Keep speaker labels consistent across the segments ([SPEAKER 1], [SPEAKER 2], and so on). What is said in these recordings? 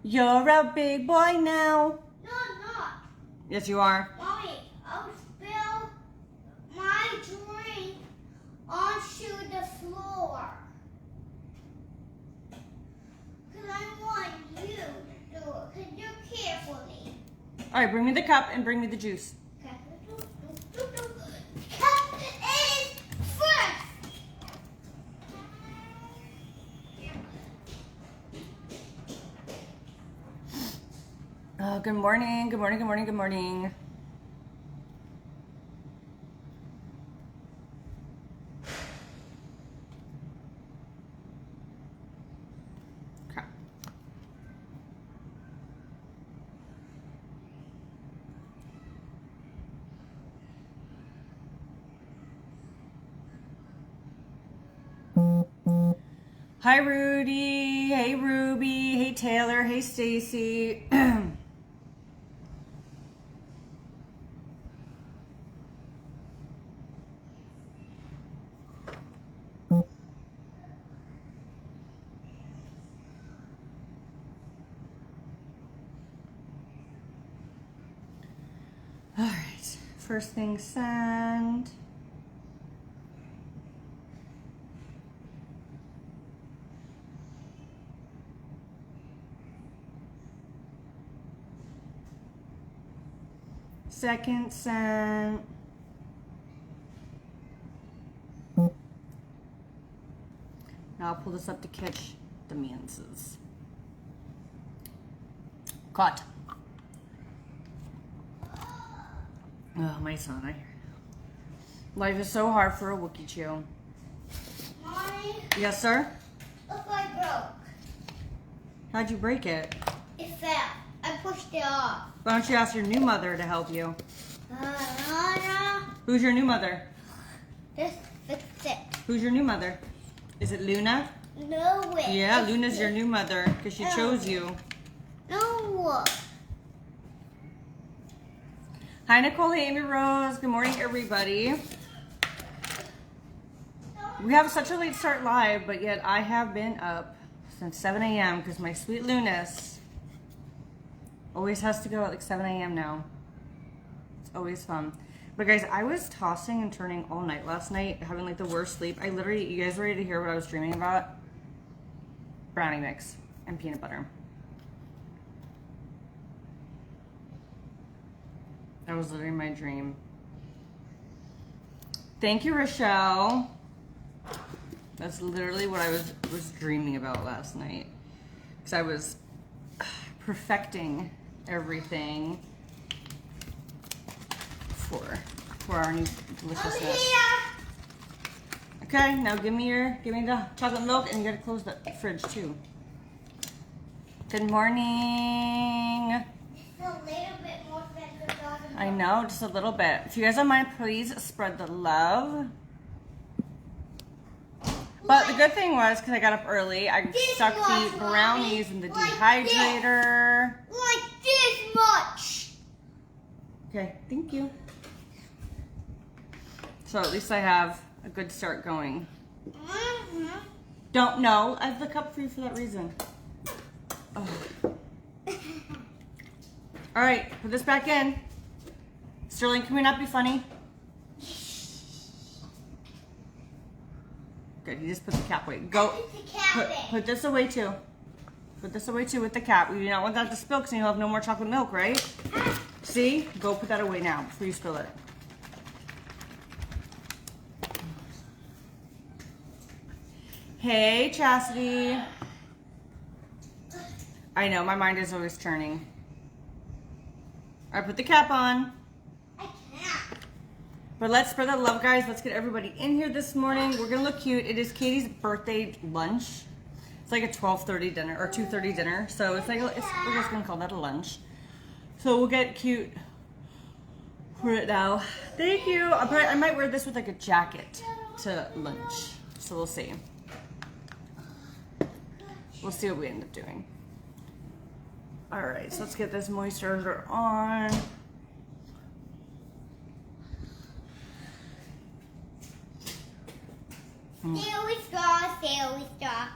[SPEAKER 1] You're a big boy now.
[SPEAKER 2] No, I'm not.
[SPEAKER 1] Yes, you are.
[SPEAKER 2] Mommy, I'll spill my drink onto the floor. Because I want you to do it. Because you care for me.
[SPEAKER 1] All right, bring me the cup and bring me the juice.
[SPEAKER 2] Okay. Cup is first.
[SPEAKER 1] Oh, good morning, good morning, good morning, good morning. Okay. Hi, Rudy. Hey, Ruby. Hey, Taylor. Hey, Stacy. All right, first thing send. Second sent. Now I'll pull this up to catch the manses. Caught. Oh, my son. Life is so hard for a Wookiee Chew.
[SPEAKER 2] Mommy,
[SPEAKER 1] Yes, sir?
[SPEAKER 2] look, I broke.
[SPEAKER 1] How'd you break it?
[SPEAKER 2] It fell. I pushed it off.
[SPEAKER 1] Why don't you ask your new mother to help you?
[SPEAKER 2] No.
[SPEAKER 1] Who's your new mother?
[SPEAKER 2] Just fix it.
[SPEAKER 1] Who's your new mother? Is it Luna?
[SPEAKER 2] No way.
[SPEAKER 1] Yeah, Luna's your new mother because she chose you.
[SPEAKER 2] No.
[SPEAKER 1] Hi, Nicole. Hey, Amy Rose. Good morning, everybody. We have such a late start live, but yet I have been up since 7 a.m. because my sweet Lunas always has to go at like 7 a.m. now. It's always fun. But guys, I was tossing and turning all night last night, having like the worst sleep. I literally, you guys ready to hear what I was dreaming about? Brownie mix and peanut butter. That was literally my dream. Thank you, Rochelle. That's literally what I was dreaming about last night. Because I was perfecting everything for our new deliciousness. Okay, now give me the chocolate milk, and you gotta close the fridge too. Good morning.
[SPEAKER 2] A little bit more than the dog.
[SPEAKER 1] I know, just a little bit. If you guys don't mind, please spread the love. But the good thing was, because I got up early, I stuck the brownies in the dehydrator.
[SPEAKER 2] Like this much.
[SPEAKER 1] Okay, thank you. So at least I have a good start going. Don't know. I have the cup for you for that reason. Oh. All right, put this back in. Sterling, can we not be funny? Good, you just put the cap away. Go. Put this away too. Put this away too with the cap. We do not want that to spill because you'll have no more chocolate milk, right? See? Go put that away now before you spill it. Hey, Chastity. I know, my mind is always turning. All right, put the cap on.
[SPEAKER 2] I can't.
[SPEAKER 1] But let's spread the love, guys. Let's get everybody in here this morning. We're gonna look cute. It is Katie's birthday lunch. It's like a 12:30 dinner or 2:30 dinner. So it's like we're just gonna call that a lunch. So we'll get cute for it now. Thank you. I might wear this with like a jacket to lunch. So we'll see. We'll see what we end up doing. All right, so let's get this moisturizer on.
[SPEAKER 2] Stay with straw, stay with straw.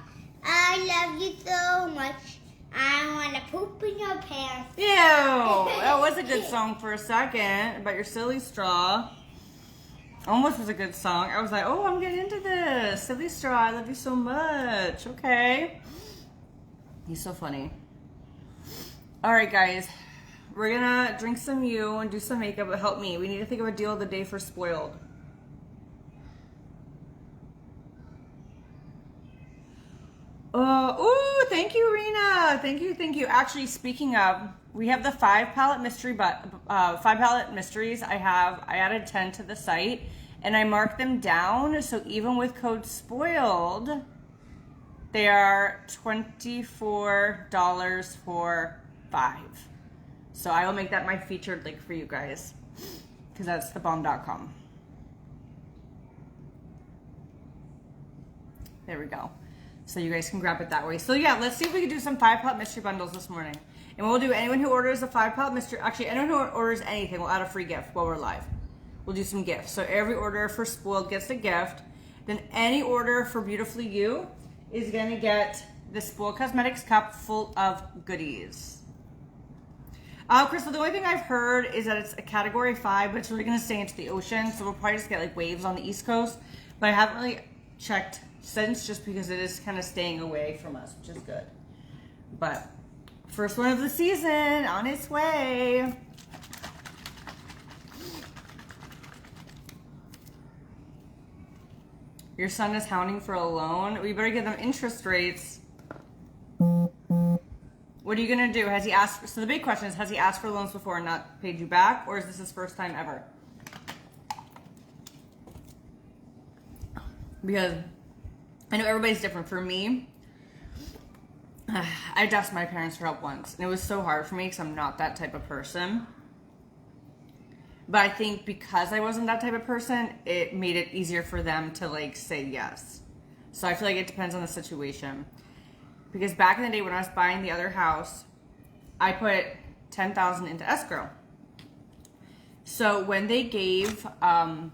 [SPEAKER 2] I love you so much. I want to poop in your pants.
[SPEAKER 1] Ew! That was a good song for a second about your silly straw. Almost was a good song. I was like, oh, I'm getting into this. Silly straw, I love you so much. Okay. He's so funny. All right, guys. We're gonna drink some you and do some makeup, but help me. We need to think of a deal of the day for spoiled. Ooh, thank you, Rena. Thank you, thank you. Actually, speaking of, we have the 5 palette mystery, 5 palette mysteries. I added 10 to the site, and I marked them down. So even with code spoiled, they are $24 for 5. So I will make that my featured link for you guys, because that's thebomb.com. There we go. So you guys can grab it that way. So yeah, let's see if we can do some 5 palette mystery bundles this morning. And we'll do anyone who orders a 5 palette mystery, actually anyone who orders anything, we'll add a free gift while we're live. We'll do some gifts. So every order for Spoiled gets a gift. Then any order for Beautifully You is gonna get the Spoiled Cosmetics cup full of goodies. Crystal, the only thing I've heard is that it's a category 5, but it's really gonna stay into the ocean. So we'll probably just get like waves on the East Coast. But I haven't really checked since, just because it is kind of staying away from us, which is good. But first one of the season on its way. Your son is hounding for a loan. We better give them interest rates. What are you gonna do? Has he asked? So the big question is, has he asked for loans before and not paid you back, or is this his first time ever? Because I know everybody's different. For me, I asked my parents for help once, and it was so hard for me because I'm not that type of person. But I think because I wasn't that type of person, it made it easier for them to like say yes. So I feel like it depends on the situation. Because back in the day when I was buying the other house, I put $10,000 into escrow. So when they gave, because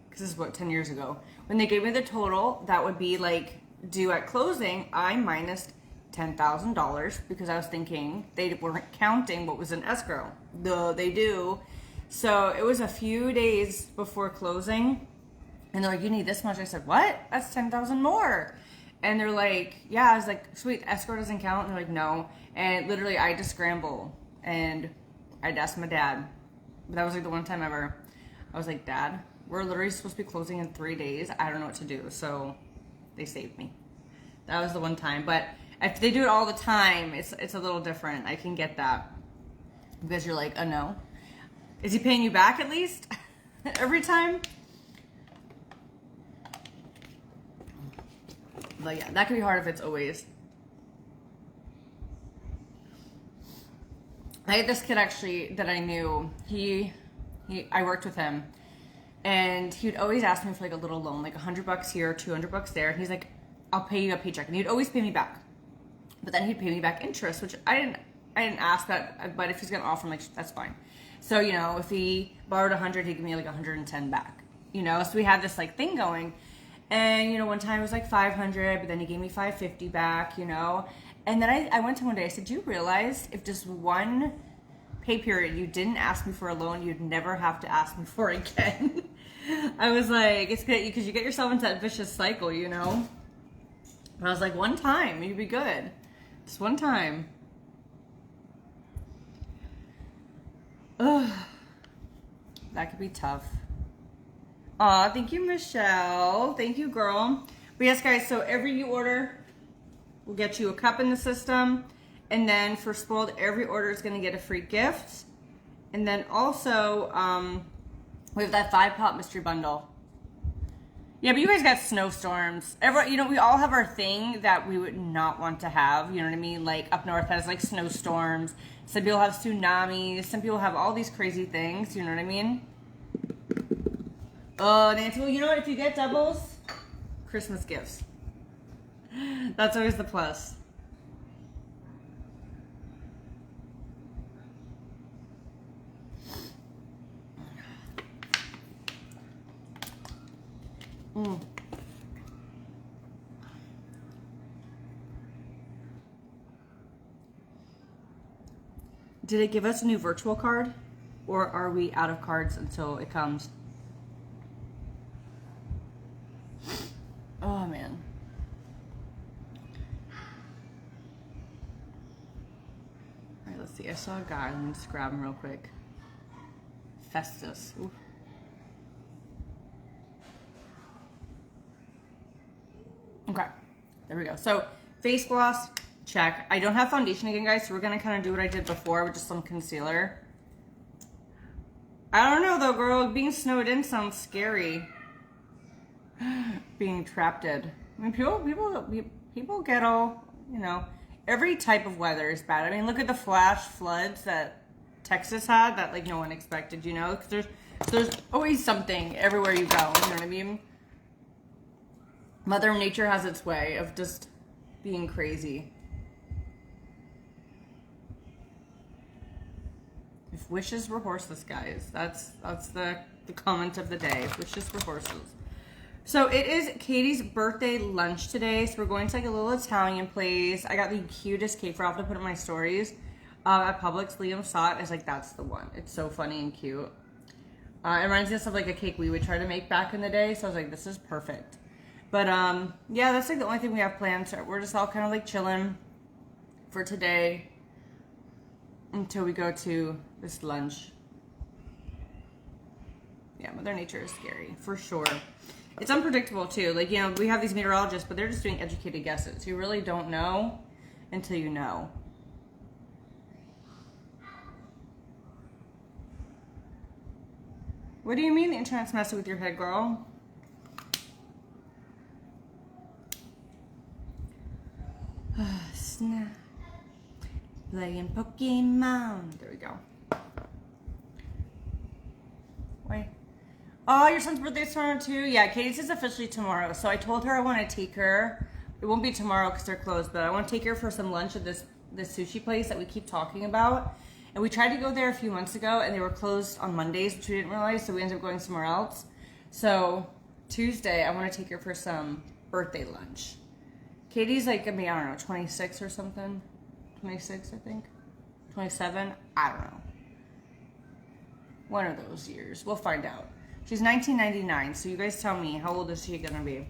[SPEAKER 1] this is what, 10 years ago, when they gave me the total, that would be like due at closing, I minus $10,000 because I was thinking they weren't counting what was in escrow. Though they do. So it was a few days before closing, and they're like, "You need this much." I said, "What? That's 10,000 more." And they're like, "Yeah." I was like, "Sweet, escrow doesn't count." And they're like, "No." And literally, I had to scramble, and I'd ask my dad. But that was like the one time ever. I was like, "Dad, we're literally supposed to be closing in 3 days. I don't know what to do." So they saved me. That was the one time. But if they do it all the time, it's a little different. I can get that. Because you're like, oh no. Is he paying you back at least? Every time? But yeah, that can be hard if it's always. I had this kid actually that I knew. I worked with him. And he would always ask me for like a little loan, like $100 here, $200 there. And he's like, I'll pay you a paycheck. And he'd always pay me back. But then he'd pay me back interest, which I didn't ask that, but if he's gonna offer, like, that's fine. So, you know, if he borrowed 100, he'd give me like 110 back, you know? So we had this like thing going. And, you know, one time it was like 500, but then he gave me 550 back, you know? And then I went to him one day, I said, do you realize if just one pay period you didn't ask me for a loan, you'd never have to ask me for it again? I was like, it's good, because you get yourself into that vicious cycle, you know? And I was like, one time, you'd be good. Just one time. Ugh. That could be tough. Aw, thank you, Michelle. Thank you, girl. But yes, guys, so every you order will get you a cup in the system. And then for Spoiled, every order is going to get a free gift. And then also, we have that 5 palette mystery bundle. Yeah, but you guys got snowstorms. You know, we all have our thing that we would not want to have. You know what I mean? Like up north has like snowstorms. Some people have tsunamis. Some people have all these crazy things. You know what I mean? Oh, Nancy, well, you know what? If you get doubles, Christmas gifts. That's always the plus. Did it give us a new virtual card? Or are we out of cards until it comes? Oh, man. All right, let's see. I saw a guy. Let me just grab him real quick. Festus. Ooh. Okay, there we go. So, face gloss, check. I don't have foundation again, guys, so we're going to kind of do what I did before with just some concealer. I don't know, though, girl. Being snowed in sounds scary. Being trapped in. I mean, people get all, you know, every type of weather is bad. I mean, look at the flash floods that Texas had that, like, no one expected, you know? Because there's always something everywhere you go, you know what I mean? Mother Nature has its way of just being crazy. If wishes were horses, guys. That's the comment of the day. If wishes were horses. So it is Katie's birthday lunch today. So we're going to like a little Italian place. I got the cutest cake for I'll have to put in my stories. At Publix, Liam saw it. It's like, that's the one. It's so funny and cute. It reminds us of like a cake we would try to make back in the day. So I was like, this is perfect. But yeah, that's like the only thing we have planned. So we're just all kind of like chilling for today until we go to this lunch. Yeah, Mother Nature is scary for sure. It's unpredictable too. Like, you know, we have these meteorologists, but they're just doing educated guesses. You really don't know until you know. What do you mean the internet's messing with your head, girl? Snap. Playing Pokemon. There we go. Wait. Oh, your son's birthday is tomorrow too? Yeah, Katie's is officially tomorrow. So I told her I want to take her. It won't be tomorrow because they're closed, but I want to take her for some lunch at this sushi place that we keep talking about. And we tried to go there a few months ago and they were closed on Mondays, which we didn't realize, so we ended up going somewhere else. So Tuesday, I want to take her for some birthday lunch. Katie's like, I mean, I don't know, 26 or something. 26, I think. 27? I don't know. One of those years. We'll find out. She's 1999, so you guys tell me, how old is she gonna be?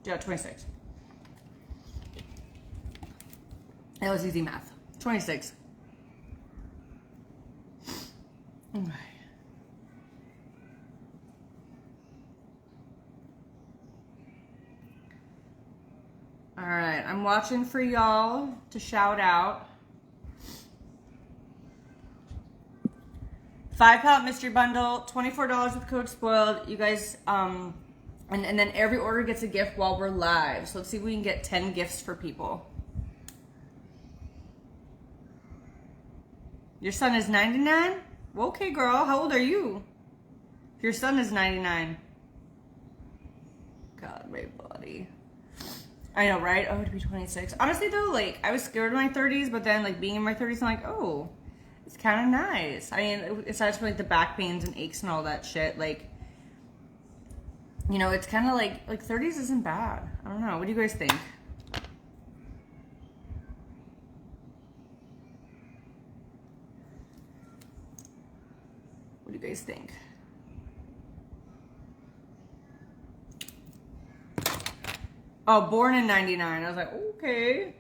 [SPEAKER 1] Yeah, 26. That was easy math. 26. Okay. All right, I'm watching for y'all to shout out. 5-pound mystery bundle, $24 with code SPOILED. You guys, and then every order gets a gift while we're live. So let's see if we can get 10 gifts for people. Your son is 99? Well, okay, girl. How old are you? If your son is 99. God, my body. I know, right? Oh, to be 26. Honestly, though, like, I was scared of my 30s, but then, like, being in my 30s, I'm like, oh, it's kind of nice. I mean, aside from, like, the back pains and aches and all that shit, like, you know, it's kind of like 30s isn't bad. I don't know. What do you guys think? What do you guys think? Oh, born in 99. I was like, okay.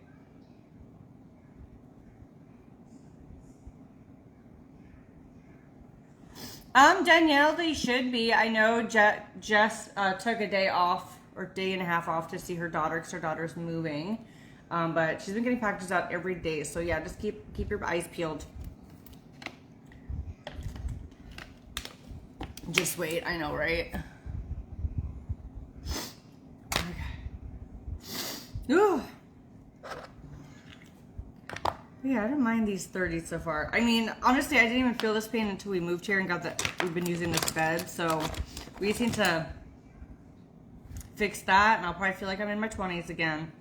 [SPEAKER 1] Danielle, they should be. I know Jess took a day off or day and a half off to see her daughter because her daughter's moving. But she's been getting packages out every day. So yeah, just keep your eyes peeled. Just wait. I know, right? Ooh. Yeah, I don't mind these 30s so far. I mean, honestly, I didn't even feel this pain until we moved here and we've been using this bed. So we just need to fix that and I'll probably feel like I'm in my 20s again.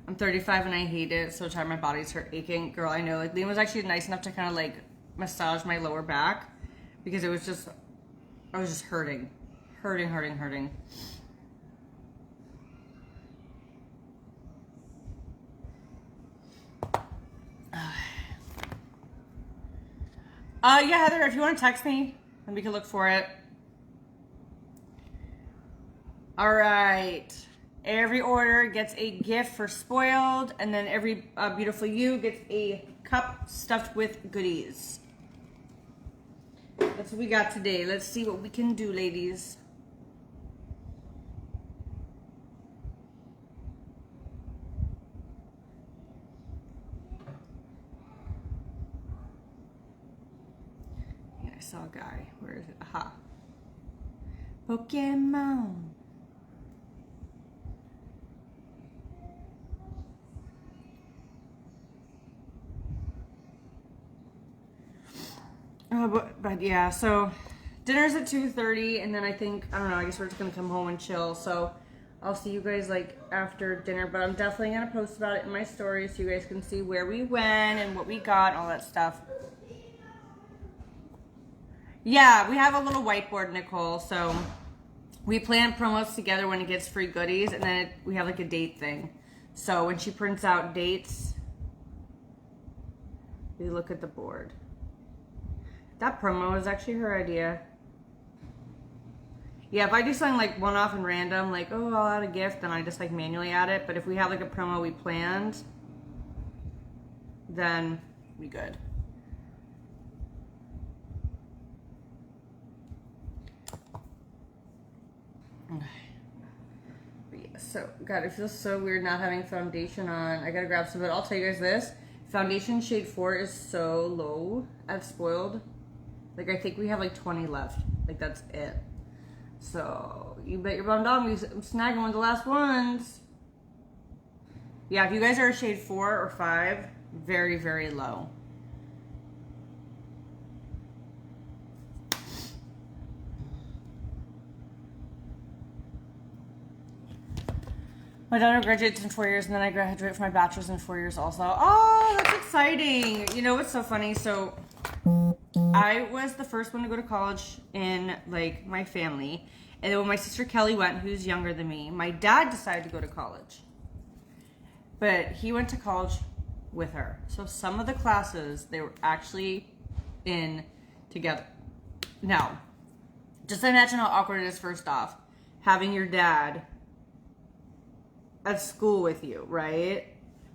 [SPEAKER 1] I'm 35 and I hate it. So tired, my body's aching. Girl, I know. Like, Liam was actually nice enough to kind of like massage my lower back because I was just hurting. Yeah, Heather, if you want to text me, then we can look for it. All right. Every order gets a gift for Spoiled, and then every Beautiful You gets a cup stuffed with goodies. That's what we got today. Let's see what we can do, ladies. Yeah, I saw a guy. Where is it? Aha. Pokemon. But yeah, so dinner's at 2:30, and then I think, I don't know, I guess we're just gonna come home and chill. So I'll see you guys like after dinner, but I'm definitely gonna post about it in my story so you guys can see where we went and what we got, all that stuff. Yeah, we have a little whiteboard, Nicole, so we plan promos together when it gets free goodies, and then we have like a date thing. So when she prints out dates, we look at the board. That promo was actually her idea. Yeah, if I do something like one-off and random, like, oh, I'll add a gift, then I just like manually add it. But if we have like a promo we planned, then we good. Okay. But yeah, so, God, it feels so weird not having foundation on. I gotta grab some, but I'll tell you guys this. Foundation shade 4 is so low at Spoiled. Like, I think we have like 20 left. Like, that's it. So, you bet your bum dog I'm snagging one of the last ones. Yeah, if you guys are a shade 4 or 5, very, very low. My daughter graduates in 4 years, and then I graduate from my bachelor's in 4 years also. Oh, that's exciting. You know what's so funny? So I was the first one to go to college in like my family, and then when my sister Kelly went, who's younger than me, my dad decided to go to college, but he went to college with her. So some of the classes they were actually in together. Now, just imagine how awkward it is. First off, having your dad at school with you, right?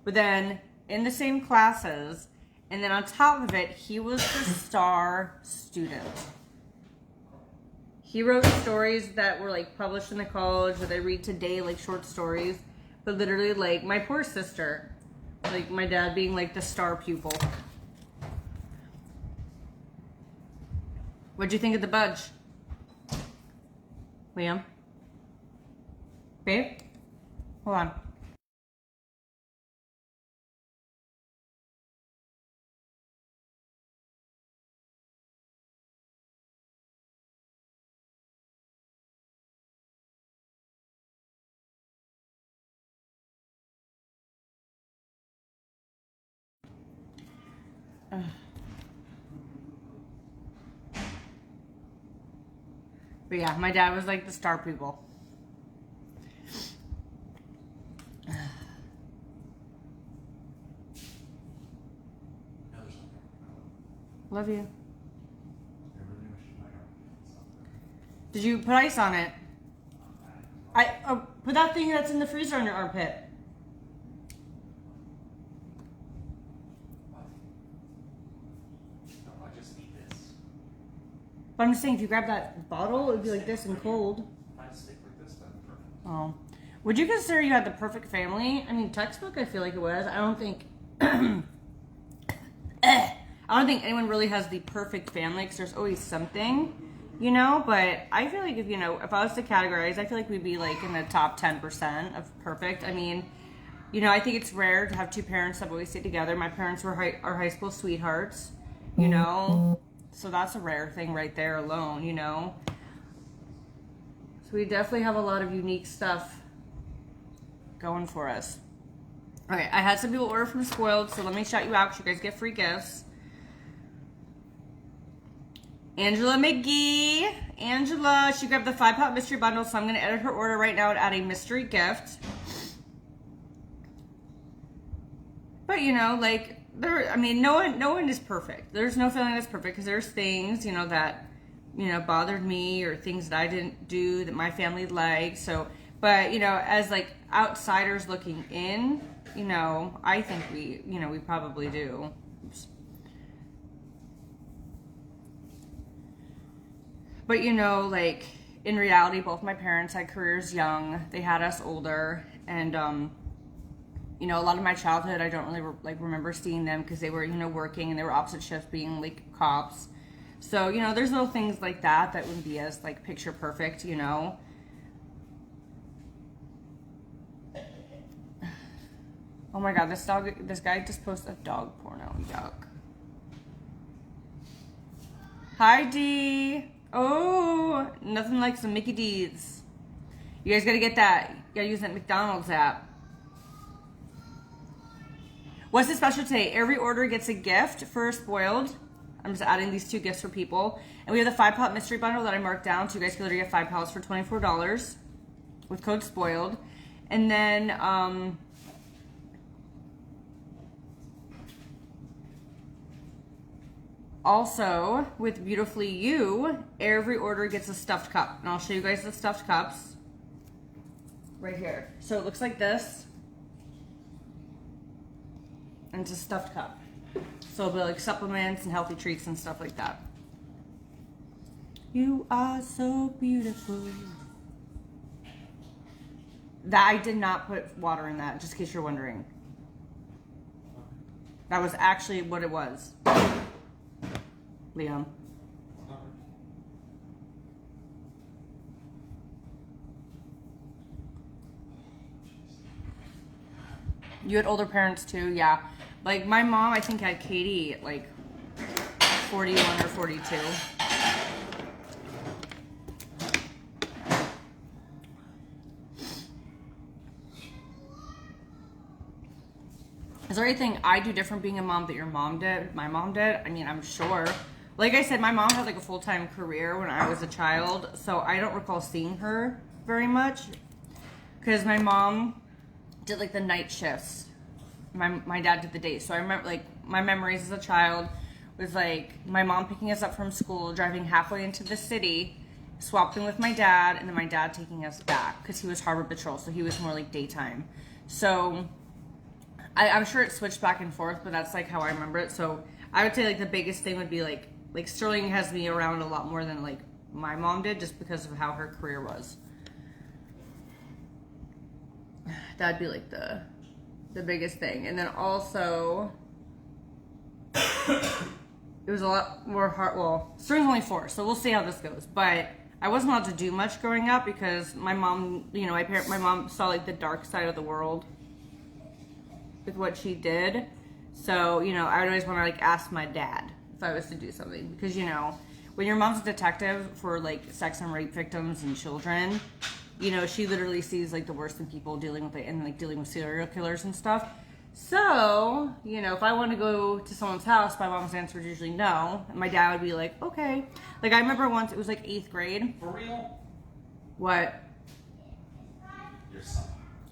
[SPEAKER 1] But then in the same classes. And then on top of it, he was the star student. He wrote stories that were like published in the college that I read today, like short stories. But literally, like my poor sister, like my dad being like the star pupil. What'd you think of the budge? Liam? Babe? Hold on. But yeah, my dad was like the star pupil. Love you. Did you put ice on it? I put that thing that's in the freezer on your armpit. But I'm just saying, if you grab that bottle, it would be like this and cold. Oh. Would you consider you had the perfect family? I mean, textbook, I feel like it was. I don't think... I don't think anyone really has the perfect family, because there's always something, you know? But I feel like if I was to categorize, I feel like we'd be like in the top 10% of perfect. I mean, I think it's rare to have two parents that always stay together. My parents were our high school sweethearts, So that's a rare thing right there alone, So we definitely have a lot of unique stuff going for us. Okay, I had some people order from Spoiled, so let me shout you out because you guys get free gifts. Angela McGee. Angela, she grabbed the 5-pop mystery bundle, so I'm going to edit her order right now and add a mystery gift. But, I mean, no one is perfect. There's no feeling that's perfect because there's things, you know, that, you know, bothered me or things that I didn't do that my family liked. So, but, you know, as like outsiders looking in, you know, I think we probably do. Oops. But, you know, like in reality, both my parents had careers young. They had us older. And, you know, a lot of my childhood, I don't really remember seeing them because they were, you know, working and they were opposite shifts being like cops. So, you know, there's little things like that wouldn't be as like picture perfect, you know. Oh my God, this guy just posted a dog porno. Yuck. Hi, D. Oh, nothing like some Mickey D's. You guys gotta get that. You gotta use that McDonald's app. What's the special today? Every order gets a gift for Spoiled. I'm just adding these 2 gifts for people. And we have the 5-pallet mystery bundle that I marked down. So you guys can literally get 5 pallets for $24 with code Spoiled. And then, also, with Beautifully You, every order gets a stuffed cup. And I'll show you guys the stuffed cups right here. So it looks like this. And it's a stuffed cup. So it'll be like supplements and healthy treats and stuff like that. You are so beautiful. That I did not put water in that, just in case you're wondering. That was actually what it was. Liam. You had older parents too, yeah. Like my mom, I think had Katie at like 41 or 42. Is there anything I do different being a mom that your mom did, my mom did? I mean, I'm sure. Like I said, my mom had like a full-time career when I was a child, so I don't recall seeing her very much because my mom did like the night shifts. My dad did the days. So I remember like my memories as a child was like my mom picking us up from school, driving halfway into the city, swapping with my dad, and then my dad taking us back because he was Harbor Patrol, so he was more like daytime. So I'm sure it switched back and forth, but that's like how I remember it. So I would say like the biggest thing would be like Sterling has me around a lot more than like my mom did just because of how her career was. That'd be like the biggest thing. And then also it was a lot more hard. Well, Sterling's only 4, so we'll see how this goes. But I wasn't allowed to do much growing up because my mom, you know, my mom saw like the dark side of the world with what she did. So, you know, I would always want to like ask my dad if I was to do something because, you know, when your mom's a detective for like sex and rape victims and children, you know, she literally sees like the worst in people dealing with it and like dealing with serial killers and stuff. So, you know, if I want to go to someone's house, my mom's answer is usually no. And my dad would be like, okay. Like I remember once, it was like 8th grade.
[SPEAKER 3] For real?
[SPEAKER 1] What?
[SPEAKER 3] Your son.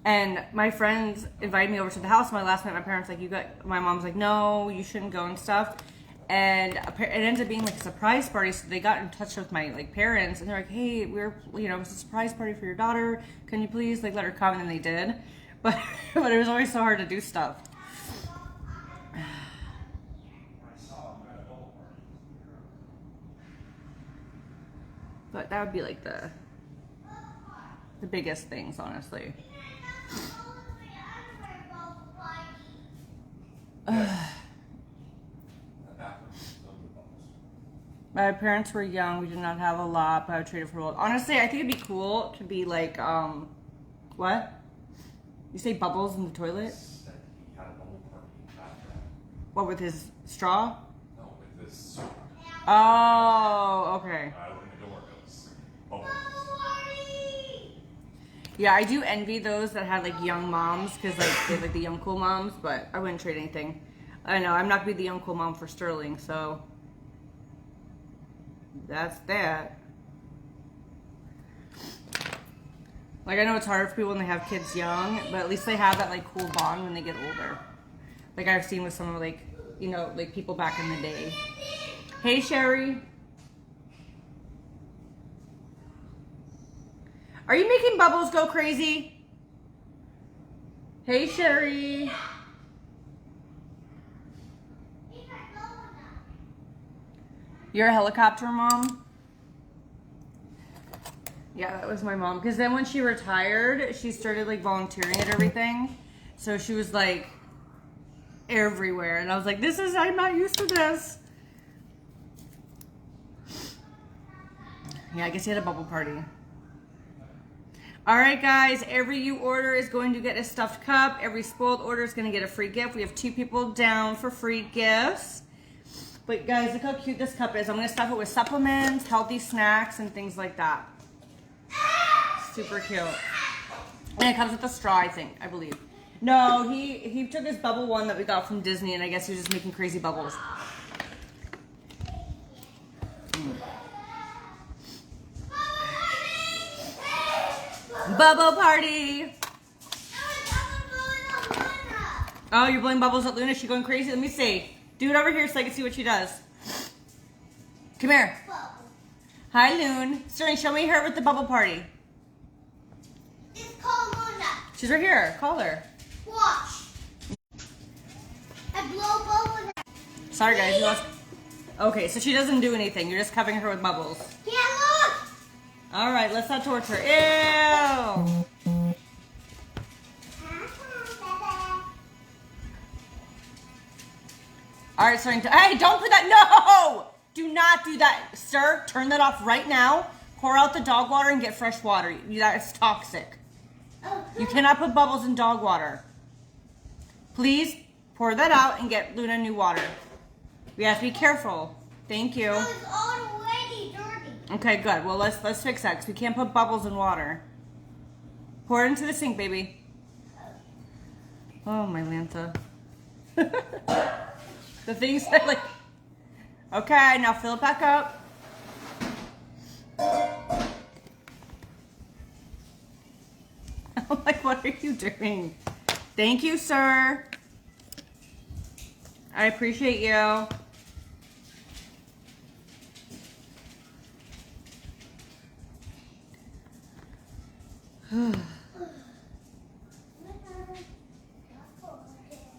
[SPEAKER 1] And my friends invited me over to the house. My last night, my parents my mom's like, no, you shouldn't go and stuff. And it ended up being like a surprise party. So they got in touch with my like parents, and they're like, hey, it's a surprise party for your daughter. Can you please like let her come? And then they did. But it was always so hard to do stuff. But that would be like the biggest things, honestly. My parents were young. We did not have a lot, but I would trade it for the world. Honestly, I think it'd be cool to be like, what? You say bubbles in the toilet? What, with his straw?
[SPEAKER 3] No, with this straw.
[SPEAKER 1] Oh, okay.
[SPEAKER 3] When the door goes. Bubbles.
[SPEAKER 1] Yeah, I do envy those that had like young moms because like they have like the young cool moms, but I wouldn't trade anything. I know I'm not gonna be the young cool mom for Sterling, so that's that. Like I know it's harder for people when they have kids young, but at least they have that like cool bond when they get older. Like I've seen with some of like you know, like people back in the day. Hey, Sherry. Are you making Bubbles go crazy? Hey, Sherry. You're a helicopter mom? Yeah, that was my mom. Because then when she retired, she started like volunteering at everything. So she was like everywhere. And I was like, I'm not used to this. Yeah, I guess he had a bubble party. All right, guys, every you order is going to get a stuffed cup. Every spoiled order is going to get a free gift. We have 2 people down for free gifts. But guys, look how cute this cup is. I'm going to stuff it with supplements, healthy snacks, and things like that. Super cute. And it comes with a straw, I believe. No, he took his bubble one that we got from Disney, and I guess he was just making crazy bubbles. Bubble party! Oh, you're blowing bubbles at Luna? Is she going crazy? Let me see. Do it over here so I can see what she does. Come here. Hi, Loon. Sterling, show me her with the bubble party.
[SPEAKER 2] It's called Luna.
[SPEAKER 1] She's right here. Call her.
[SPEAKER 2] Watch. I blow bubbles.
[SPEAKER 1] Sorry, guys. You lost. Okay, so she doesn't do anything. You're just covering her with bubbles.
[SPEAKER 2] Yeah, look.
[SPEAKER 1] All right, let's not torture her. Ew. All right, starting to. Hey, don't put that. No! Do not do that, sir. Turn that off right now. Pour out the dog water and get fresh water. That is toxic. You cannot put bubbles in dog water. Please pour that out and get Luna new water. We have to be careful. Thank you.
[SPEAKER 2] It's already dirty.
[SPEAKER 1] Okay, good. Well, let's fix that because we can't put bubbles in water. Pour it into the sink, baby. Oh, my Lanta. The things that like. Okay, now fill it back up. I'm like, what are you doing? Thank you, sir. I appreciate you.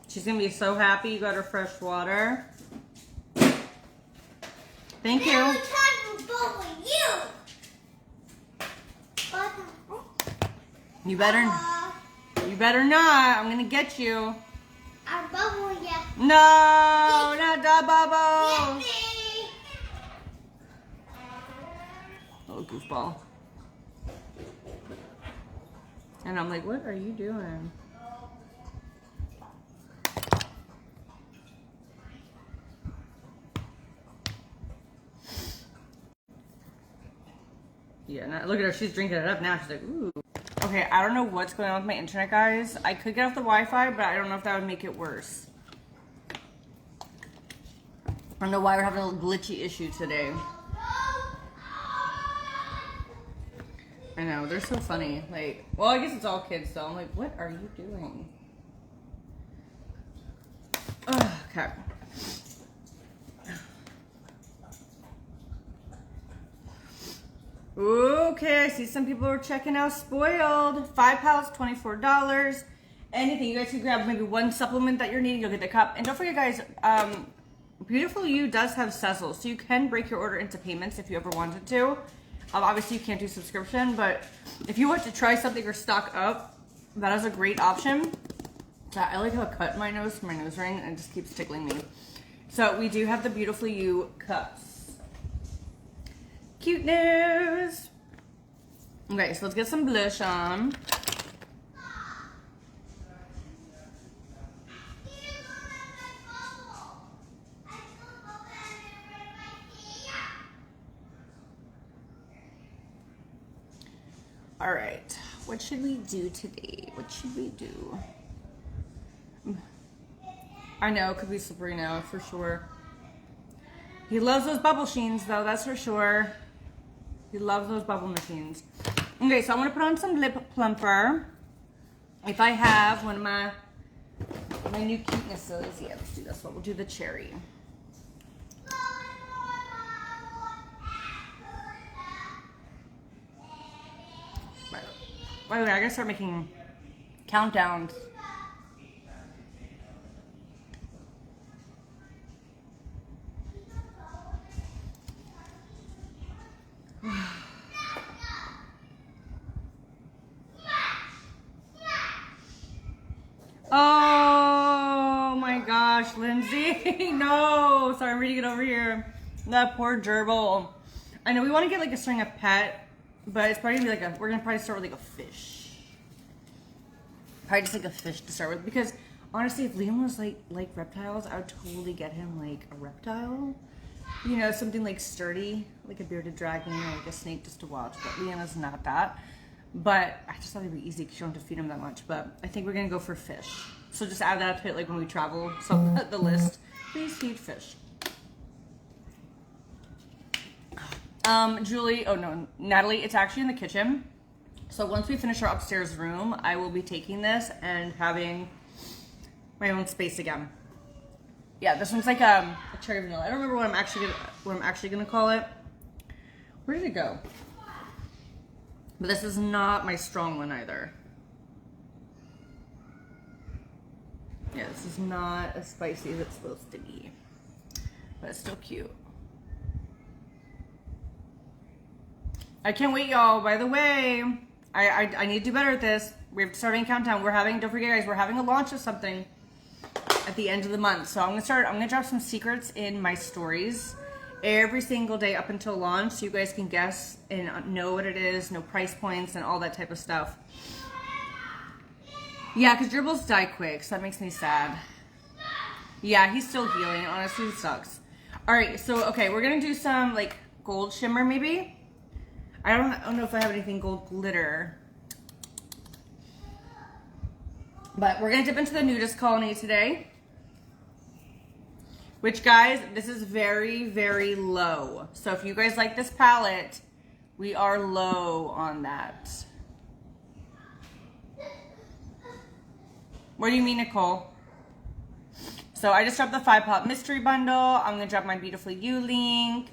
[SPEAKER 1] She's gonna be so happy you got her fresh water. Thank you.
[SPEAKER 2] Now it's time to bubble you.
[SPEAKER 1] You better not. I'm gonna get you.
[SPEAKER 2] I bubble you.
[SPEAKER 1] No, not the bubble.
[SPEAKER 2] Yippee.
[SPEAKER 1] Little goofball. And I'm like, what are you doing? Yeah, now, look at her. She's drinking it up now. She's like, ooh. Okay, I don't know what's going on with my internet, guys. I could get off the Wi-Fi, but I don't know if that would make it worse. I don't know why we're having a glitchy issue today. I know, they're so funny. Like, well, I guess it's all kids, though. I'm like, what are you doing? Ugh, okay. Okay, I see some people are checking out Spoiled. 5 pounds, $24. Anything. You guys can grab maybe one supplement that you're needing. You'll get the cup. And don't forget, guys, Beautiful You does have Sezzle. So you can break your order into payments if you ever wanted to. Obviously, you can't do subscription. But if you want to try something or stock up, that is a great option. I like how I cut my nose from my nose ring. And it just keeps tickling me. So we do have the Beautiful You cups. Cute news. Okay, so let's get some blush on. All right, what should we do today? What should we do? I know, it could be Sabrina for sure. He loves those bubble sheens though, that's for sure. He loves those bubble machines. Okay, so I'm gonna put on some lip plumper. If I have one of my my new cutenesses. Yeah, let's do this one. We'll do the cherry. By the way, I gotta start making countdowns. Oh my gosh, Lindsay. No, sorry, I'm reading it over here. That poor gerbil. I know we want to get like a string of pet, but it's probably gonna be like we're gonna probably start with like a fish. Probably just like a fish to start with, because honestly, if Liam was like reptiles, I would totally get him like a reptile. You know, something like sturdy, like a bearded dragon or like a snake just to watch. But Leanna's not that. But I just thought it'd be easy because you don't have to feed him that much. But I think we're gonna go for fish. So just add that to it like when we travel. So the list, please feed fish. Julie, oh no, Natalie, it's actually in the kitchen. So once we finish our upstairs room, I will be taking this and having my own space again. Yeah, this one's like a cherry vanilla. I don't remember what I'm actually gonna call it. Where did it go? But this is not my strong one either. Yeah, this is not as spicy as it's supposed to be. But it's still cute. I can't wait, y'all. By the way, I need to do better at this. We have to start a countdown. Don't forget guys, we're having a launch of something at the end of the month. So I'm gonna drop some secrets in my stories every single day up until launch, so you guys can guess and know what it is, know price points and all that type of stuff. Yeah, because gerbils die quick, so that makes me sad. Yeah, he's still healing. Honestly, it sucks. All right, so okay, we're gonna do some like gold shimmer maybe. I don't know if I have anything gold glitter, but we're gonna dip into the Nudist Colony today. Which, guys, this is very, very low. So if you guys like this palette, we are low on that. What do you mean, Nicole? So I just dropped the 5-pop mystery bundle. I'm going to drop my Beautifully You link.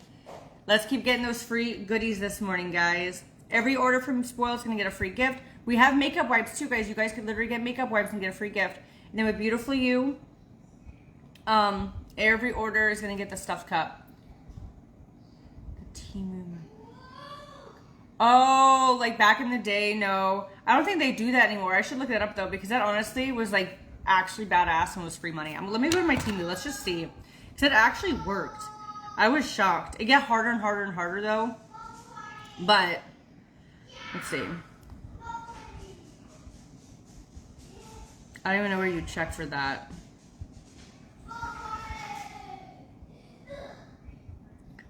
[SPEAKER 1] Let's keep getting those free goodies this morning, guys. Every order from Spoil is going to get a free gift. We have makeup wipes, too, guys. You guys could literally get makeup wipes and get a free gift. And then with Beautifully You, every order is going to get the stuffed cup. The Temu. Oh, like back in the day, no. I don't think they do that anymore. I should look that up, though, because that honestly was, like, actually badass and was free money. Let me go to my Temu. Let's just see. Because it actually worked. I was shocked. It got harder and harder and harder, though. But, let's see. I don't even know where you check for that.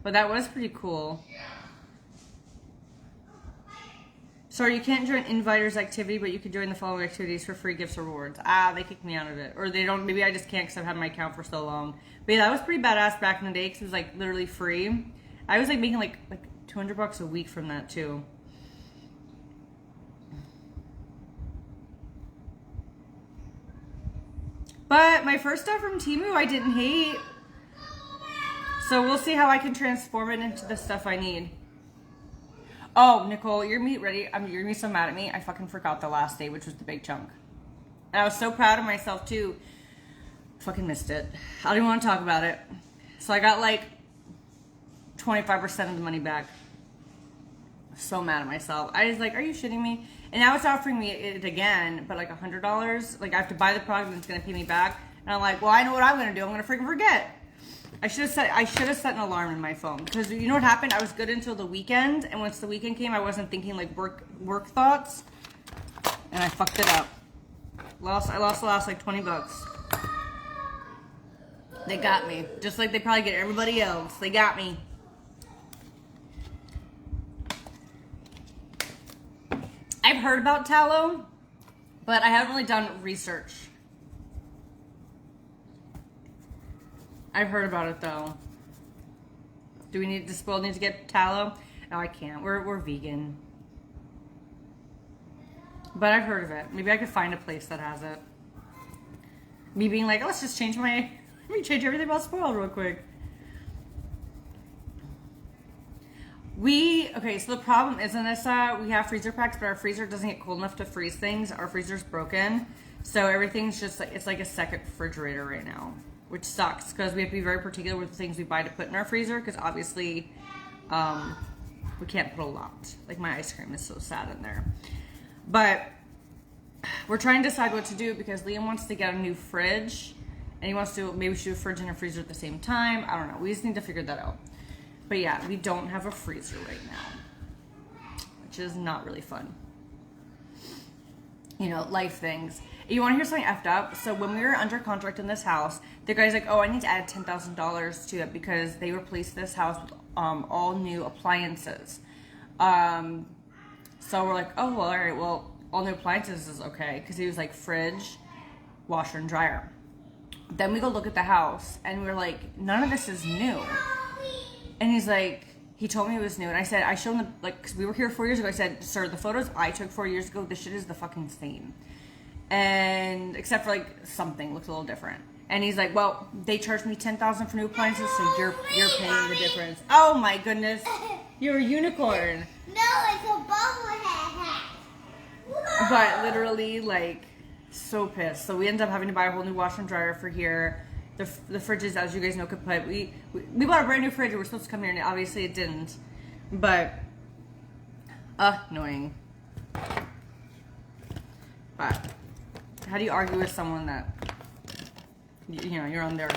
[SPEAKER 1] But that was pretty cool. Sorry, you can't join Inviters activity, but you can join the following activities for free gifts or rewards. Ah, they kicked me out of it. Or they don't, maybe I just can't because I've had my account for so long. But yeah, that was pretty badass back in the day because it was like literally free. I was like making like $200 a week from that too. But my first stuff from Temu I didn't hate. So we'll see how I can transform it into the stuff I need. Oh, Nicole, your meat ready. You're gonna be so mad at me. I fucking forgot the last day, which was the big chunk. And I was so proud of myself too. Fucking missed it. I don't even want to talk about it. So I got like 25% of the money back. So mad at myself. I was like, are you shitting me? And now it's offering me it again, but like $100. Like I have to buy the product and it's gonna pay me back. And I'm like, well, I know what I'm gonna do. I'm gonna freaking forget. I should have set an alarm in my phone, because you know what happened? I was good until the weekend, and once the weekend came, I wasn't thinking like work thoughts, and I fucked it up. I lost the last like $20. They got me, just like they probably get everybody else. They got me. I've heard about tallow, but I haven't really done research. I've heard about it though. Does Spoil need to get tallow? No, I can't. We're vegan. But I've heard of it. Maybe I could find a place that has it. Me being like, oh, let's just change let me change everything about Spoiled real quick. Okay, so the problem isn't this we have freezer packs, but our freezer doesn't get cold enough to freeze things. Our freezer's broken. So everything's just like, it's like a second refrigerator right now, which sucks because we have to be very particular with the things we buy to put in our freezer because obviously we can't put a lot. Like my ice cream is so sad in there. But we're trying to decide what to do because Liam wants to get a new fridge and he wants to, maybe we should do a fridge and a freezer at the same time. I don't know. We just need to figure that out. But yeah, we don't have a freezer right now, which is not really fun. You know, life things. You want to hear something effed up? So when we were under contract in this house, the guy's like, oh, I need to add $10,000 to it because they replaced this house with all new appliances. So we're like, oh, well, all right, well, all new appliances is okay. Because he was like fridge, washer, and dryer. Then we go look at the house, and we're like, none of this is new. And he's like, he told me it was new. And I said, I showed him, because we were here 4 years ago. I said, sir, the photos I took 4 years ago, this shit is the fucking same. And except for like something looks a little different. And he's like, well, they charged me $10,000 for new appliances, so you're paying the difference. Oh my goodness, you're a unicorn.
[SPEAKER 2] No, it's a bobblehead.
[SPEAKER 1] But literally, like, so pissed. So we ended up having to buy a whole new washer and dryer for here. The fridges, as you guys know, could put. We bought a brand new fridge. We were supposed to come here, and obviously it didn't. But annoying. But how do you argue with someone that you know you're on their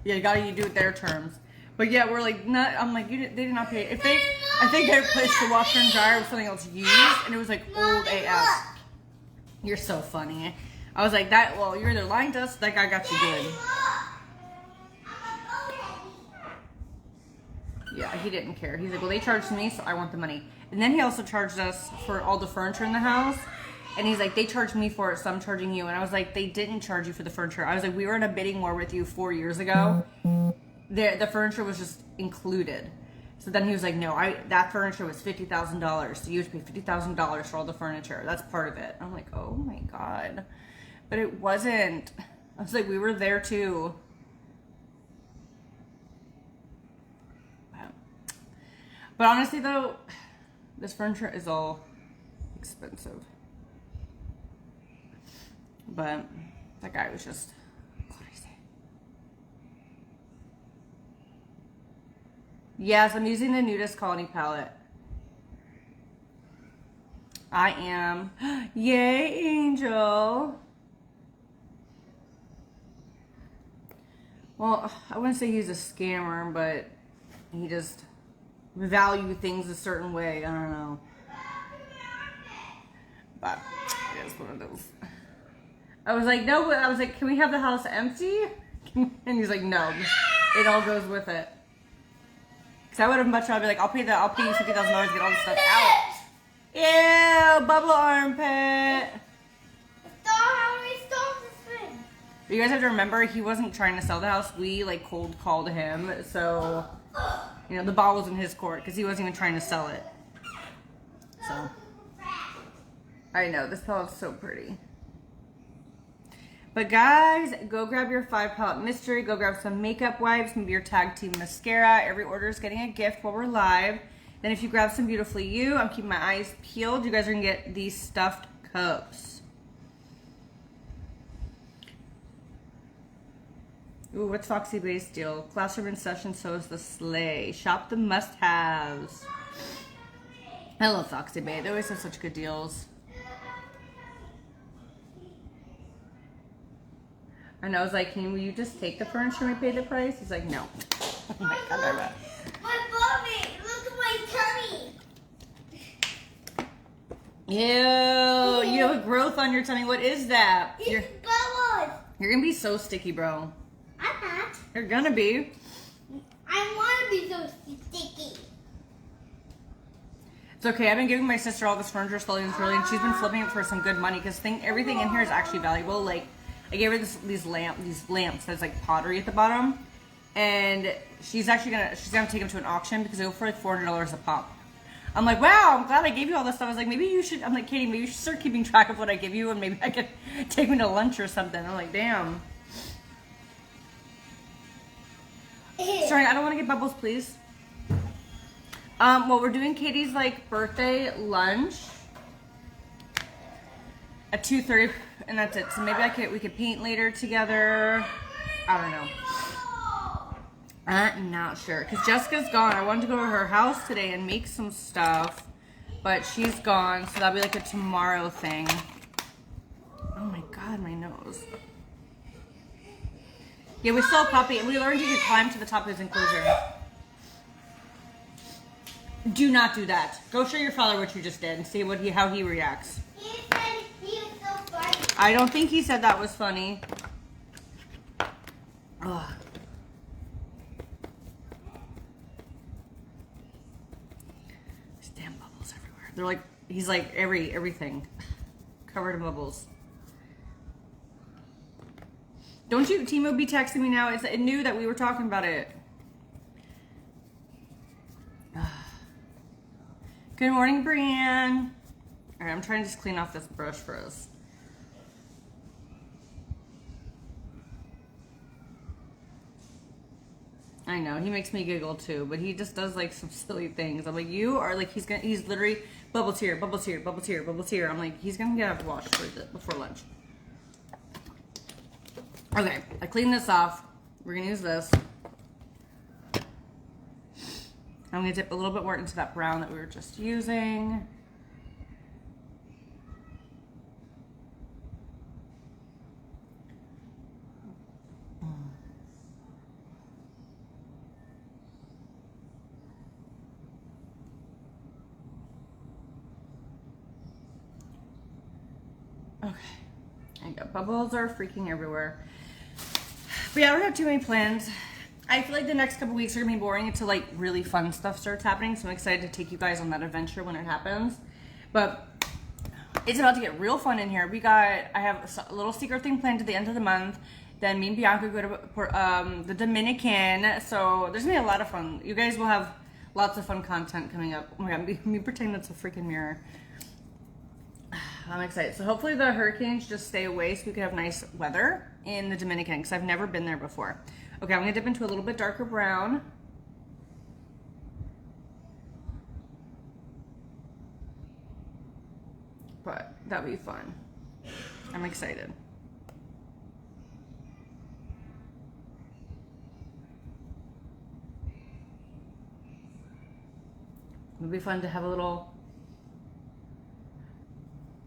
[SPEAKER 1] you do it their terms? But yeah, we're like not. I'm like they did not pay. If they, I think they replaced the washer and dryer with something else used, and it was like old AF. You're so funny. I was like that. Well, you're either lying to us. That guy got you good. Yeah, he didn't care. He's like, well, they charged me, so I want the money. And then he also charged us for all the furniture in the house. And he's like, they charged me for it, so I'm charging you. And I was like, they didn't charge you for the furniture. I was like, we were in a bidding war with you 4 years ago. The furniture was just included. So then he was like, no, that furniture was $50,000. So you have to pay $50,000 for all the furniture. That's part of it. I'm like, oh my God. But it wasn't. I was like, we were there too. But honestly though, this furniture is all expensive. But that guy was just crazy. Yes, I'm using the Nudist Colony palette. I am. Yay, Angel. Well, I wouldn't say he's a scammer, but he just value things a certain way. I don't know. But it is one of those. I was like, no, I was like, can we have the house empty? And he's like, no, it all goes with it. Because I would have much rather be like, I'll pay you $50,000 to get all this stuff out. Ew, bubble armpit. But you guys have to remember, he wasn't trying to sell the house. We like cold called him. So, you know, the ball was in his court because he wasn't even trying to sell it. So, I know, this palette's so pretty. But guys, go grab your 5 palette mystery. Go grab some makeup wipes, maybe your tag team mascara. Every order is getting a gift while we're live. Then if you grab some Beautifully You, I'm keeping my eyes peeled. You guys are going to get these stuffed cups. Ooh, what's Foxy Bay's deal? Classroom in session, so is the sleigh. Shop the must-haves. I love Foxy Bay. They always have such good deals. And I was like, will you just take the furniture and pay the price? He's like, no. Oh my God,
[SPEAKER 2] my bummy! Look at my tummy!
[SPEAKER 1] Ew, you have a growth on your tummy. What is that?
[SPEAKER 2] It's bubbles!
[SPEAKER 1] You're gonna be so sticky, bro.
[SPEAKER 2] I'm not.
[SPEAKER 1] You're gonna be.
[SPEAKER 2] I want to be so sticky.
[SPEAKER 1] It's okay. I've been giving my sister all this furniture slowly and surely, and she's been flipping it for some good money because everything in here is actually valuable. Like, I gave her these lamps that's like pottery at the bottom, and she's gonna take them to an auction because they go for like $400 a pop. I'm like, wow, I'm glad I gave you all this stuff. I was like, maybe you should, I'm like, Katie, maybe you should start keeping track of what I give you and maybe I could take me to lunch or something. I'm like, damn. Sorry, I don't want to get bubbles, please. Well, we're doing Katie's like birthday lunch at 2:30, and that's it. So maybe we could paint later together. I don't know. I'm not sure because Jessica's gone. I wanted to go to her house today and make some stuff, but she's gone, so that'll be like a tomorrow thing. Oh my god, my nose. Yeah, we saw a puppy, and we learned you could climb to the top of his enclosure. Do not do that. Go show your father what you just did and see how he reacts.
[SPEAKER 2] He said he was so funny.
[SPEAKER 1] I don't think he said that was funny. Ugh. There's damn bubbles everywhere. They're like, he's like everything covered in bubbles. Don't you, Timo, be texting me now? It knew that we were talking about it. Good morning, Brienne. All right, I'm trying to just clean off this brush for us. I know, he makes me giggle too, but he just does like some silly things. I'm like, you are like, he's literally bubbles here, bubbles here, bubbles here, bubbles here. I'm like, he's gonna get a wash before lunch. Okay, I cleaned this off. We're gonna use this. I'm gonna dip a little bit more into that brown that we were just using. Okay, I got bubbles are freaking everywhere. But yeah, I don't have too many plans. I feel like the next couple weeks are gonna be boring until like really fun stuff starts happening. So I'm excited to take you guys on that adventure when it happens. But it's about to get real fun in here. I have a little secret thing planned at the end of the month. Then me and Bianca go to the Dominican. So there's gonna be a lot of fun. You guys will have lots of fun content coming up. Oh my god, me pretending that's a freaking mirror. I'm excited. So hopefully the hurricanes just stay away so we can have nice weather in the Dominican because I've never been there before. Okay, I'm gonna dip into a little bit darker brown. But that'll be fun. I'm excited. It'll be fun to have a little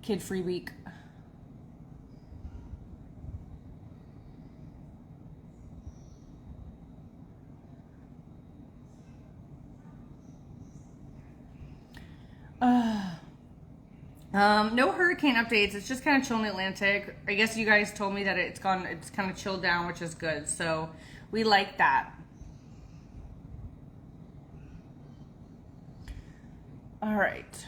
[SPEAKER 1] kid-free week. No hurricane updates. It's just kind of chill in the Atlantic. I guess you guys told me that it's kind of chilled down, which is good. So we like that. All right.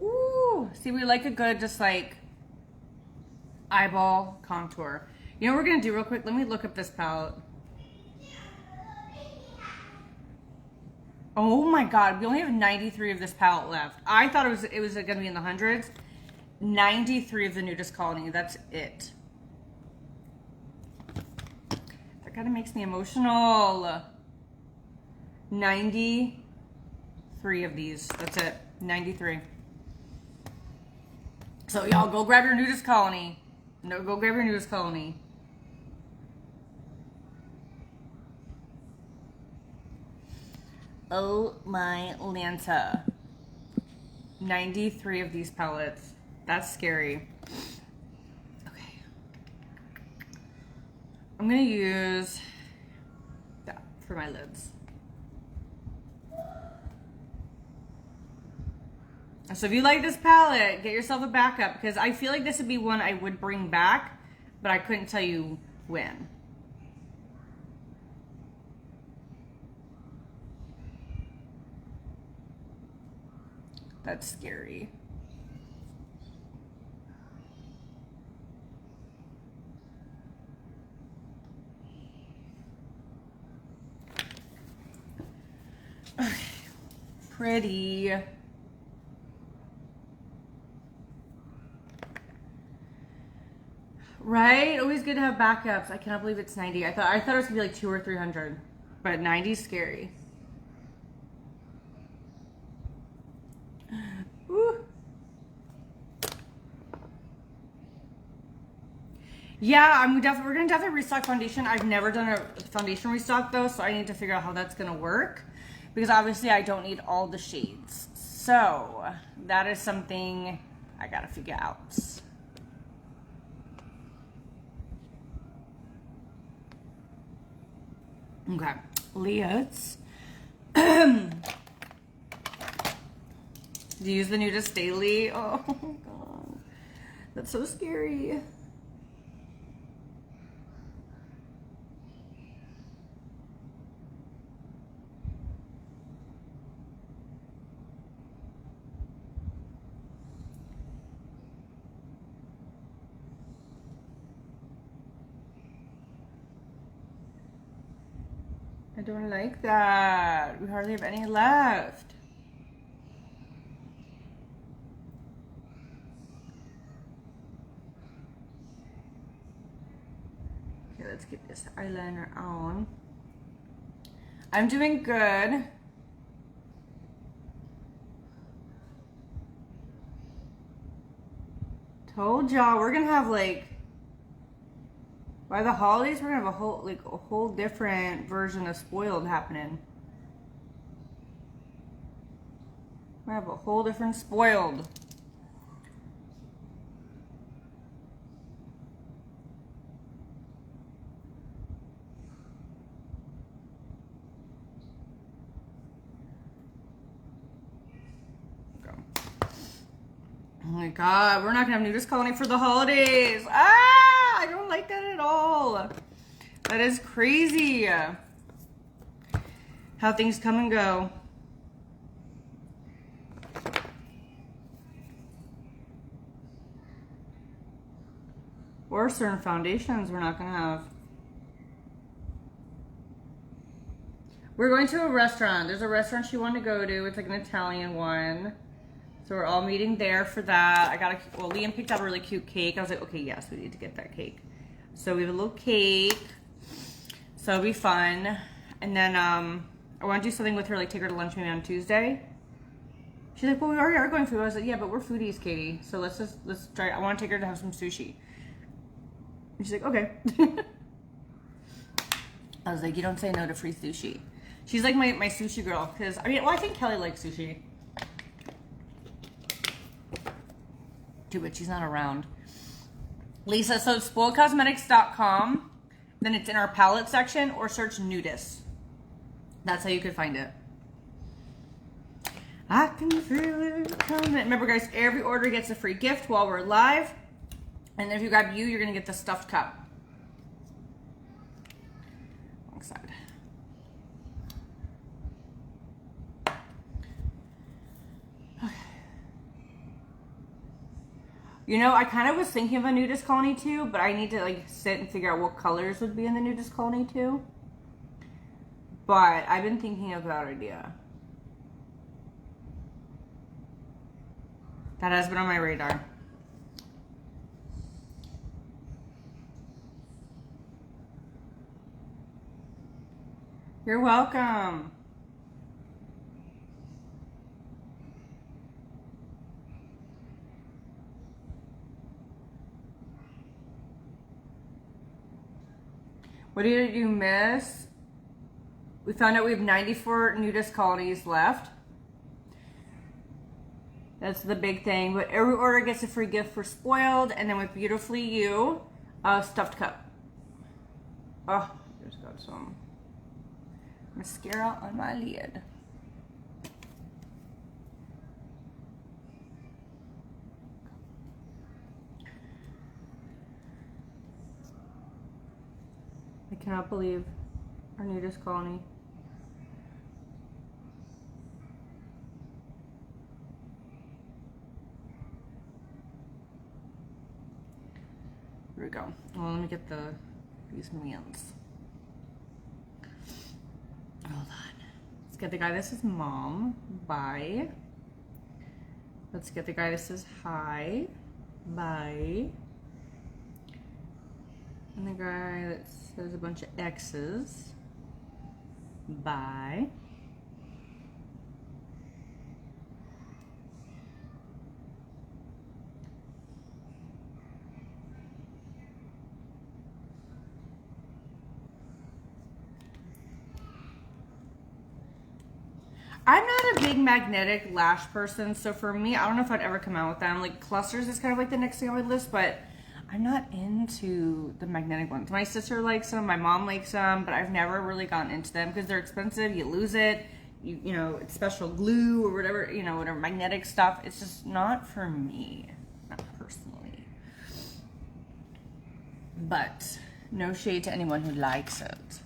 [SPEAKER 1] Ooh, see, we like a good, just like eyeball contour. You know what we're gonna do real quick? Let me look up this palette. Oh my god, we only have 93 of this palette left. I thought it was gonna be in the hundreds. 93 of the Nudist Colony, that's it. That kind of makes me emotional. 93 of these, that's it, 93. So y'all go grab your Nudist Colony. No, go grab your Nudist Colony. Oh my Lanta. 93 of these palettes. That's scary. Okay. I'm gonna use that for my lids. So if you like this palette, get yourself a backup because I feel like this would be one I would bring back, but I couldn't tell you when. That's scary. Okay. Pretty. Right? Always good to have backups. I cannot believe it's 90. I thought it was gonna be like 200 or 300, but 90 is scary. Woo. Yeah, we're gonna definitely restock foundation. I've never done a foundation restock though, so I need to figure out how that's gonna work because obviously I don't need all the shades. So that is something I gotta figure out. Okay, Leah's. Do you use the Nudist daily? Oh god, that's so scary. I don't like that. We hardly have any left. Okay, let's get this eyeliner on. I'm doing good. Told y'all we're gonna have like by the holidays we're gonna have a whole different version of Spoiled happening. We have a whole different Spoiled. Oh my god, we're not gonna have Nudist Colony for the holidays. Ah, I don't like that at all. That is crazy. How things come and go. Or certain foundations we're not gonna have. We're going to a restaurant. There's a restaurant she wanted to go to. It's like an Italian one. So we're all meeting there for that. Liam picked out a really cute cake. I was like, okay, yes, we need to get that cake. So we have a little cake. So it'll be fun. And then I want to do something with her, like take her to lunch maybe on Tuesday. She's like, well, we already are going food. I was like, yeah, but we're foodies, Katie. So let's try. I want to take her to have some sushi. And she's like, okay. I was like, you don't say no to free sushi. She's like my sushi girl. Because, I think Kelly likes sushi. Too, but she's not around. Lisa, so it's spoiledcosmetics.com. Then it's in our palette section or search Nudist. That's how you could find it. I can feel it coming. Remember, guys, every order gets a free gift while we're live. And if you grab you're going to get the stuffed cup. Wrong side. You know, I kind of was thinking of a Nudist Colony too, but I need to like sit and figure out what colors would be in the Nudist Colony too. But I've been thinking of that idea. That has been on my radar. You're welcome. What did you miss? We found out we have 94 Nudist Colonies left. That's the big thing. But every order gets a free gift for Spoiled. And then with Beautifully You, a stuffed cup. Oh, just got some mascara on my lid. I cannot believe our Nudist Colony. Here we go. Well, let me get these minions. Hold on. Let's get the guy that says mom. Bye. Let's get the guy that says hi. Bye. And the guy that says a bunch of X's. Bye. I'm not a big magnetic lash person, so for me, I don't know if I'd ever come out with them. Like clusters is kind of like the next thing on my list, but I'm not into the magnetic ones. My sister likes them, my mom likes them, but I've never really gotten into them because they're expensive. You lose it, you know, it's special glue or whatever, you know, whatever magnetic stuff. It's just not for me, not personally. But no shade to anyone who likes it.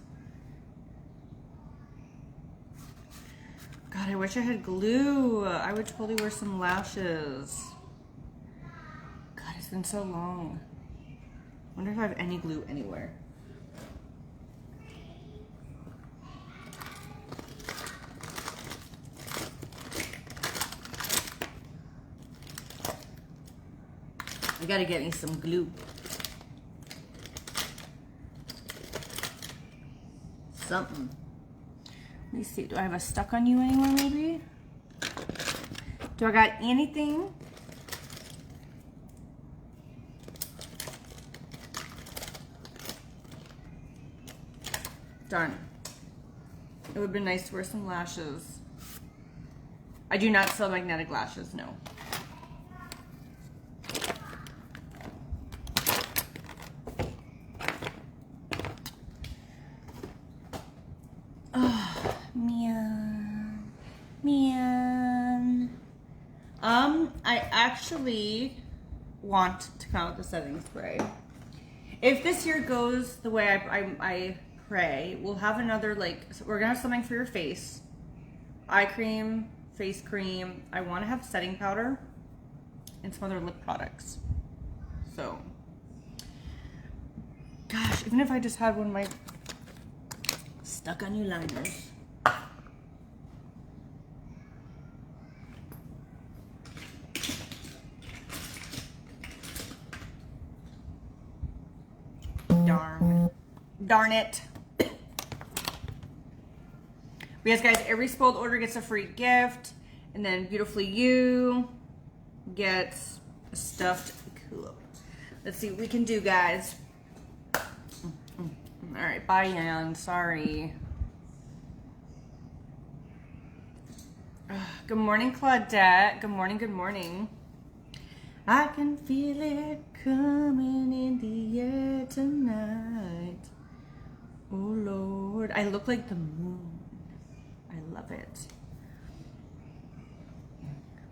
[SPEAKER 1] God, I wish I had glue. I would totally wear some lashes. God, it's been so long. Wonder if I have any glue anywhere. I gotta get me some glue. Something. Let me see, do I have a stuck on you anywhere maybe? Do I got anything? Darn. It would have been nice to wear some lashes. I do not sell magnetic lashes, no. I actually want to come out with the setting spray. If this year goes the way I pray, we'll have another, like, so we're gonna have something for your face. Eye cream, face cream. I want to have setting powder and some other lip products. So, gosh, even if I just had one of my stuck on you liners. Darn it. Yes, guys, every spoiled order gets a free gift. And then Beautifully You gets a stuffed cool. Let's see what we can do, guys. All right, bye, Ann. Sorry. Good morning, Claudette. Good morning, good morning. I can feel it coming in the air tonight. Oh, Lord. I look like the moon. I love it.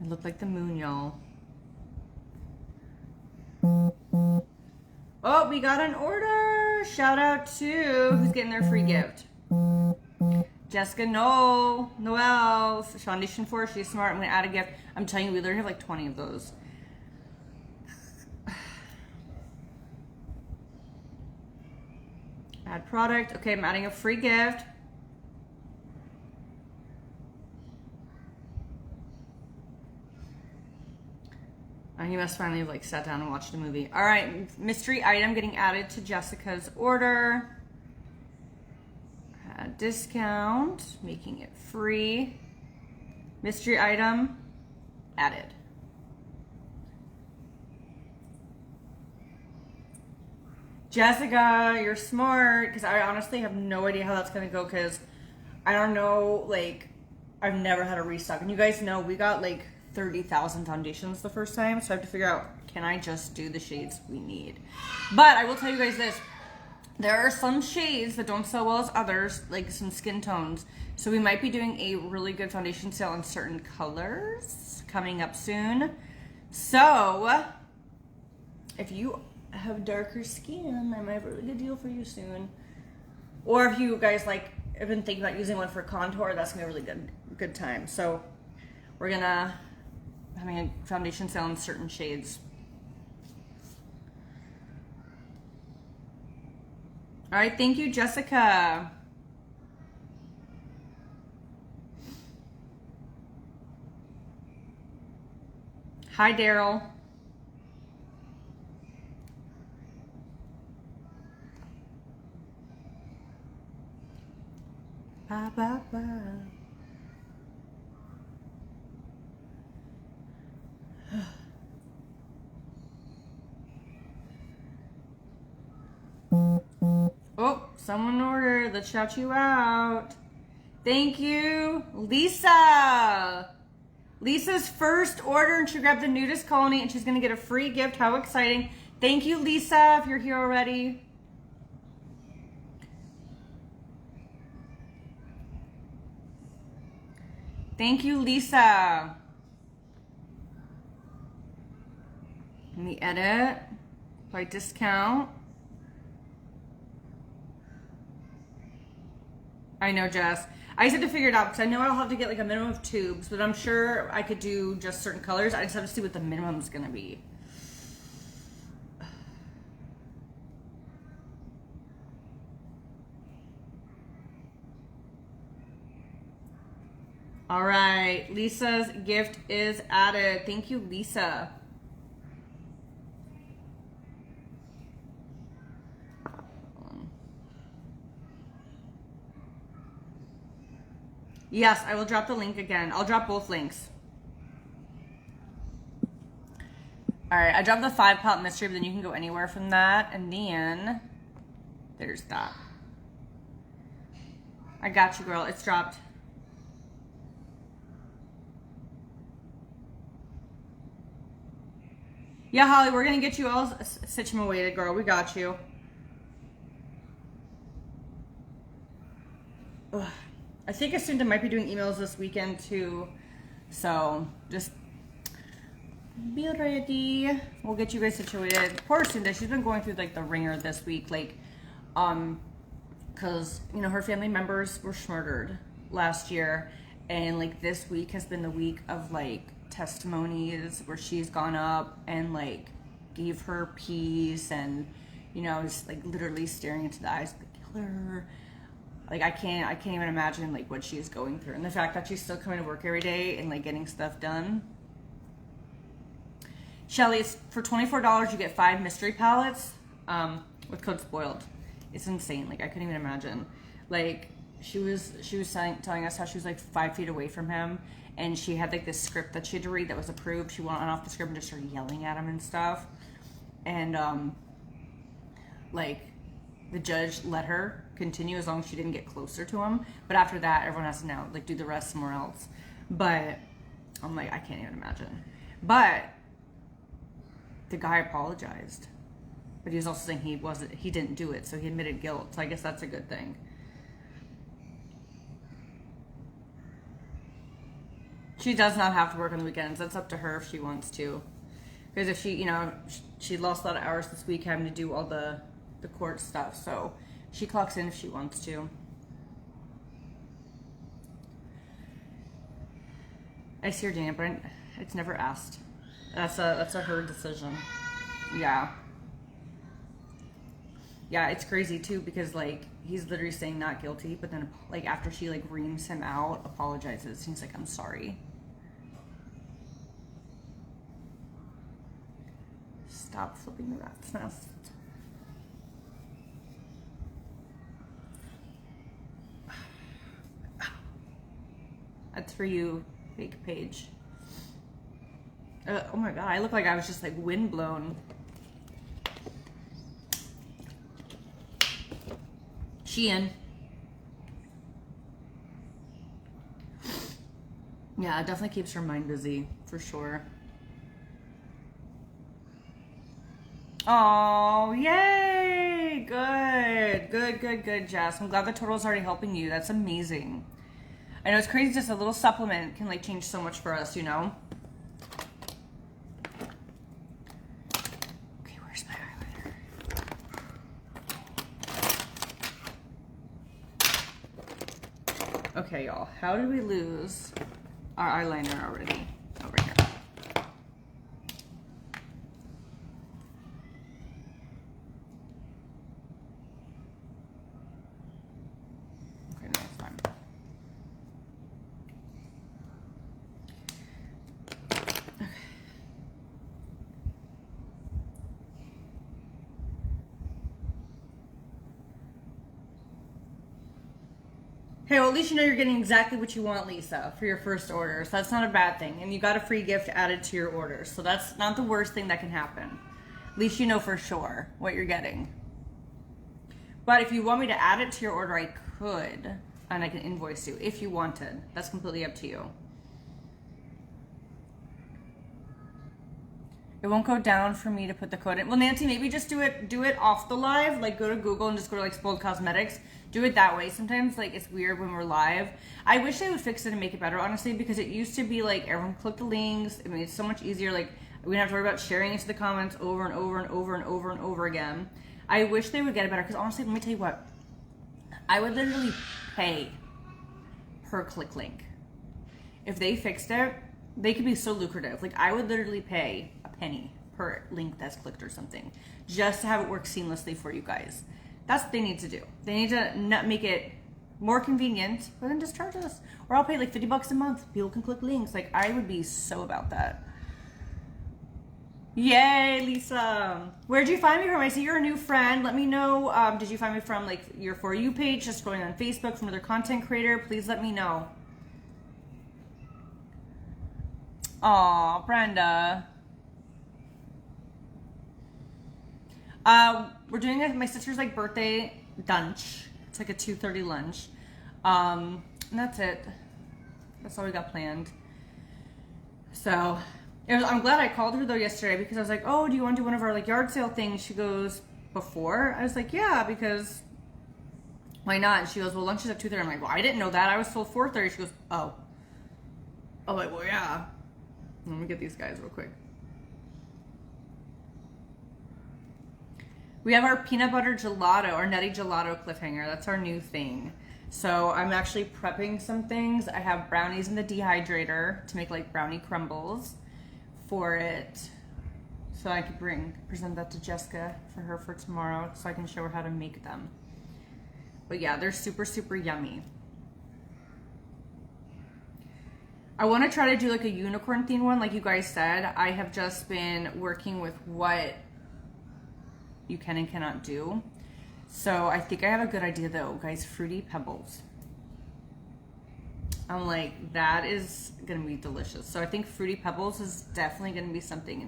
[SPEAKER 1] I look like the moon, y'all. Oh, we got an order. Shout out to who's getting their free gift. Jessica Noel, Foundation 4. She's smart. I'm going to add a gift. I'm telling you, we literally have like 20 of those. Add product. Okay, I'm adding a free gift. He must finally have like sat down and watched a movie. All right, mystery item getting added to Jessica's order. Add discount, making it free. Mystery item added. Jessica, you're smart, because I honestly have no idea how that's going to go, because I don't know, like, I've never had a restock. And you guys know we got, like, 30,000 foundations the first time, so I have to figure out, can I just do the shades we need? But I will tell you guys this. There are some shades that don't sell well as others, like some skin tones. So we might be doing a really good foundation sale on certain colors coming up soon. So if you have darker skin, I might have a really good deal for you soon. Or if you guys like have been thinking about using one for contour, that's gonna be a really good time. So we're gonna having a foundation sale in certain shades. All right, thank you, Jessica. Hi, Daryl. Someone ordered. Let's shout you out. Thank you, Lisa. Lisa's first order, and she grabbed the Nudist Colony, and she's going to get a free gift. How exciting. Thank you, Lisa, if you're here already. Thank you, Lisa. Let me edit by discount. I know, Jess. I just have to figure it out because I know I'll have to get like a minimum of tubes, but I'm sure I could do just certain colors. I just have to see what the minimum is going to be. All right, Lisa's gift is added. Thank you, Lisa. Yes, I will drop the link again. I'll drop both links. All right, I dropped the 5-pot mystery, but then you can go anywhere from that. And then there's that. I got you, girl. It's dropped. Yeah, Holly, we're going to get you all situated, girl. We got you. Ugh. I think Assunta might be doing emails this weekend too, so just be ready. We'll get you guys situated. Poor Assunta, she's been going through like the ringer this week, like, because you know her family members were murdered last year, and like this week has been the week of like testimonies where she's gone up and like gave her peace, and you know just like literally staring into the eyes of the killer. Like I can't even imagine like what she's going through, and the fact that she's still coming to work every day and like getting stuff done. Shelly, it's for $24 you get 5 mystery palettes with code SPOILED. It's insane. Like I couldn't even imagine. Like she was telling us how she was like 5 feet away from him, and she had like this script that she had to read that was approved. She went on off the script and just started yelling at him and stuff, and like the judge let her continue as long as she didn't get closer to him. But after that, everyone has to now like do the rest somewhere else. But I'm like, I can't even imagine. But the guy apologized, but he was also saying he didn't do it, so he admitted guilt. So I guess that's a good thing. She does not have to work on the weekends. That's up to her if she wants to. Because if she, you know, she lost a lot of hours this week having to do all the court stuff, so she clocks in if she wants to. I see her, Dana, but it's never asked. That's a her decision. Yeah. Yeah, it's crazy too because like he's literally saying not guilty, but then like after she like reams him out, apologizes. He's like, I'm sorry. Stop flipping the rat's nest. That's for you, fake page. Oh my god, I look like I was just like windblown. Shein. Yeah, it definitely keeps her mind busy, for sure. Oh, yay! Good, Jess. I'm glad the total's already helping you. That's amazing. I know it's crazy, just a little supplement can like change so much for us, you know? Okay, where's my eyeliner? Okay, y'all, how did we lose our eyeliner already? Over here. Okay, no, it's fine. Hey, well, at least you know you're getting exactly what you want, Lisa, for your first order. So that's not a bad thing. And you got a free gift added to your order. So that's not the worst thing that can happen. At least you know for sure what you're getting. But if you want me to add it to your order, I could. And I can invoice you if you wanted. That's completely up to you. It won't go down for me to put the code in. Well, Nancy, maybe just do it off the live. Like, go to Google and just go to like Spoiled Cosmetics. Do it that way. Sometimes like it's weird when we're live. I wish they would fix it and make it better, honestly, because it used to be like everyone click the links. I mean, it's so much easier. Like, we don't have to worry about sharing into the comments over and over and over and over and over again. I wish they would get it better, because honestly, let me tell you what. I would literally pay per click link. If they fixed it, they could be so lucrative. Like, I would literally pay a penny per link that's clicked or something, just to have it work seamlessly for you guys. That's what they need to do. They need to not make it more convenient, but then just charge us. Or I'll pay like $50 a month. People can click links. Like, I would be so about that. Yay, Lisa. Where'd you find me from? I see you're a new friend. Let me know. Did you find me from like your For You page, just scrolling on Facebook, from another content creator? Please let me know. Aw, Brenda. We're doing my sister's like birthday lunch. It's like a 2:30 lunch. And that's it. That's all we got planned. So I'm glad I called her though yesterday, because I was like, oh, do you want to do one of our like yard sale things? She goes, before? I was like, yeah, because why not? And she goes, well, lunch is at 2:30. I'm like, well, I didn't know that. I was told 4:30. She goes, oh. I'm like, well, yeah. Let me get these guys real quick. We have our peanut butter gelato, our nutty gelato cliffhanger. That's our new thing. So I'm actually prepping some things. I have brownies in the dehydrator to make like brownie crumbles for it. So I could present that to Jessica for tomorrow, so I can show her how to make them. But yeah, they're super, super yummy. I want to try to do like a unicorn themed one, like you guys said. I have just been working with what you can and cannot do. So I think I have a good idea though, guys. Fruity Pebbles. I'm like, that is gonna be delicious. So I think Fruity Pebbles is definitely gonna be something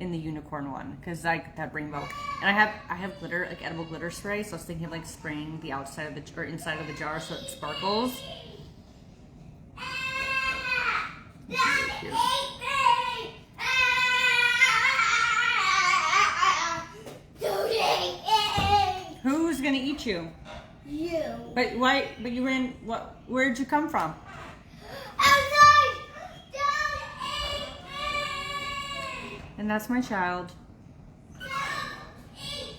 [SPEAKER 1] in the unicorn one, because like that rainbow. And I have glitter, like edible glitter spray. So I was thinking of like spraying the outside of the or inside of the jar so it sparkles. Who's gonna eat you?
[SPEAKER 2] You.
[SPEAKER 1] But why? But you ran. What? Where'd you come from?
[SPEAKER 2] Outside. Don't eat me.
[SPEAKER 1] And that's my child.
[SPEAKER 2] Don't eat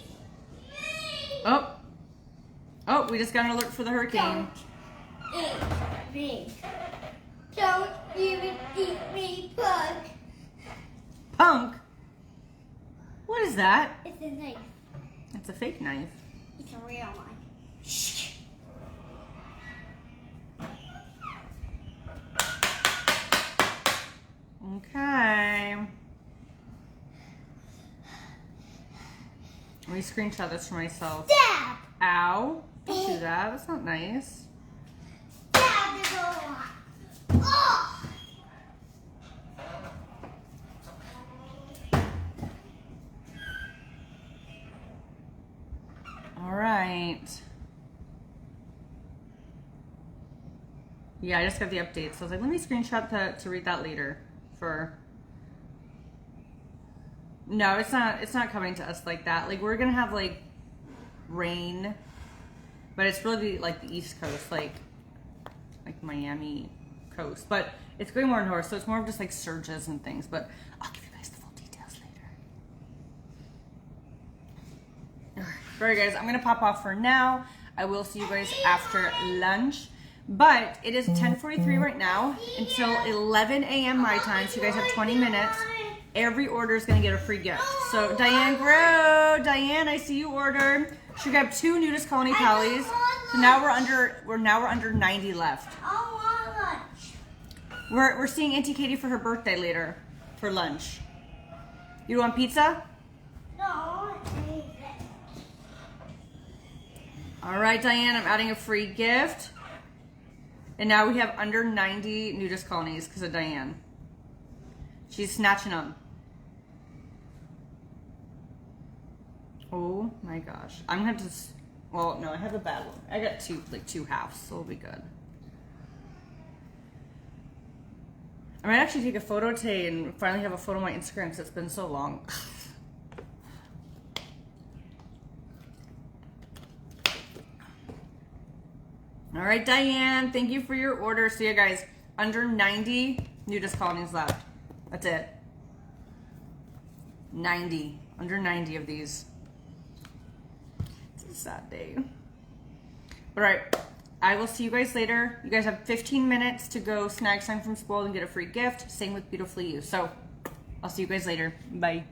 [SPEAKER 2] me.
[SPEAKER 1] Oh. Oh, we just got an alert for the hurricane.
[SPEAKER 2] Don't eat me. Don't even eat me, punk.
[SPEAKER 1] Punk? What is that?
[SPEAKER 2] It's a knife.
[SPEAKER 1] It's a fake knife.
[SPEAKER 2] It's a real one. Shh.
[SPEAKER 1] Okay. Let me screenshot this for myself.
[SPEAKER 2] Stab.
[SPEAKER 1] Ow. Don't do that. That's not nice.
[SPEAKER 2] Stab is a lot. Oh.
[SPEAKER 1] All right. Yeah, I just got the update. So I was like, let me screenshot to read that later for... No, it's not coming to us like that. Like, we're going to have like rain, but it's really like the East Coast, like Miami coast, but it's going more north. So it's more of just like surges and things, but I'll give you guys the full details later. All right, guys, I'm gonna pop off for now. I will see you guys after lunch, but it is 10:43 right now until 11 a.m. my time, so you guys have 20 minutes. Every order is gonna get a free gift. So Diane Diane, I see you ordered. She grabbed 2 Nudist Colony Pallies. So now we're under 90 left.
[SPEAKER 2] I want lunch.
[SPEAKER 1] We're seeing Auntie Katie for her birthday later for lunch. You want pizza?
[SPEAKER 2] No, I want anything.
[SPEAKER 1] All right, Diane, I'm adding a free gift. And now we have under 90 Nudist Colonies because of Diane. She's snatching them. Oh my gosh. I'm gonna have to, well, no, I have a bad one. I got two halves, so it'll be good. I might actually take a photo today and finally have a photo on my Instagram because it's been so long. All right, Diane, thank you for your order. So yeah, guys, under 90 nudist colonies left. That's it. 90, under 90 of these. It's a sad day. All right, I will see you guys later. You guys have 15 minutes to go snag time from Spoiled and get a free gift. Same with Beautifully You. So I'll see you guys later. Bye.